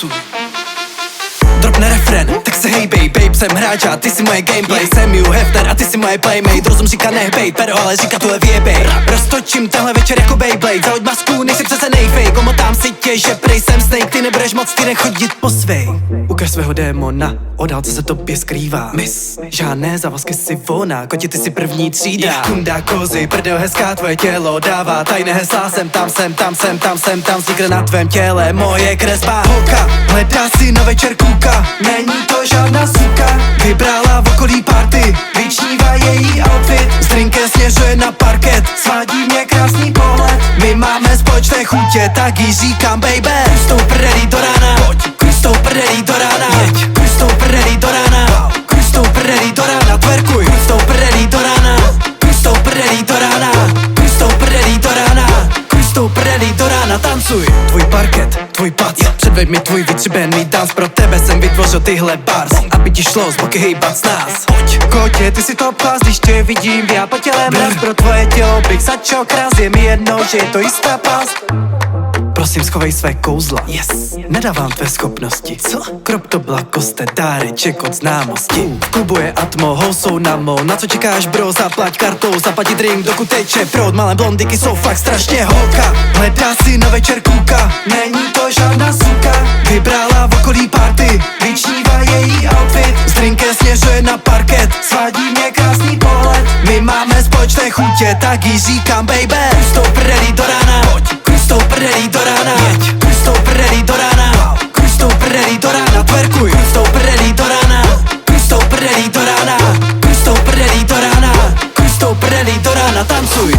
tancuj. Dropne refren, tak se hejbej, babe, jsem hráč a ty si moje gameplay. Jsem Hugh Hefner a ty si moje playmate. Rozum říká nehbejt, pero ale říká tuhle vyjebej. Roztočím tenhle večer jako Beyblade. Zahoď masku, nejsi přece nejfej. Komotám si tě, že prej jsem Snake. Ty nebudeš moc týden chodit po svej. Ukaž svého démona, o dálce se tobě skrývá. Miss, žádné závazky si volná, koti ty si první třída. Kunda kozy, prdel hezká, tvoje tělo dává tajné hesla. Jsem tam vznikne na tvém těle moje kresba. Holka, hledá si na večer kůka. Není to žádná suka, vybrala v okolí party, vyčnívá její outfit. S drinkem směřuje na parket, svádí mě krásný pohled. My máme společné chutě, tak jí říkám baby. Kruž s tou prdelí do rána, pojď, kruž s tou prdelí do rána, jeď, kruž s tou prdelí do rána, kruž s tou prdelí do rána, twerkuj, kruž s tou prdelí do rána, kruž s tou prdelí do rána, kruž s tou prdelí do rána, kruž s tou prdelí do rána, tancuj. Tvůj parket, tvůj pac, předveď mi tvůj vytřibený dans. Pro tebe jsem vytvořil tyhle bars, aby ti šlo z boky hejbat s nás. Pojď, kotě, ty si top class, když tě vidím, já po těle mraz. Pro tvoje tělo bych začal krás, je mi jedno, že je to jistá past. Prosím, schovej své kouzla, yes. Nedávám tvé schopnosti. Co? Krop to blakoste, dáreček od známosti. V klubu je atmo, housou na mo. Na co čekáš, bro, zaplať kartou. Zaplati drink, dokud teče proud. Malé blondiky jsou fakt strašně holka. Hledá si na večer kůka. Není to žádná suka, vybrala v okolí party, vyčnívá její outfit. S drinkem směřuje na parket, svádí mě krásný pohled. My máme společné chutě, tak jí říkám baby. Kruž s tou prdelí do rána, pojď, kruž s tou prdelí do rána, jeď, kruž s tou prdelí do rána, kruž s tou prdelí do rána, twerkuj, kruž s tou prdelí do rána, kruž s tou prdelí do rána, kruž s tou prdelí do rána, kruž s tou prdelí do rána, tancuj.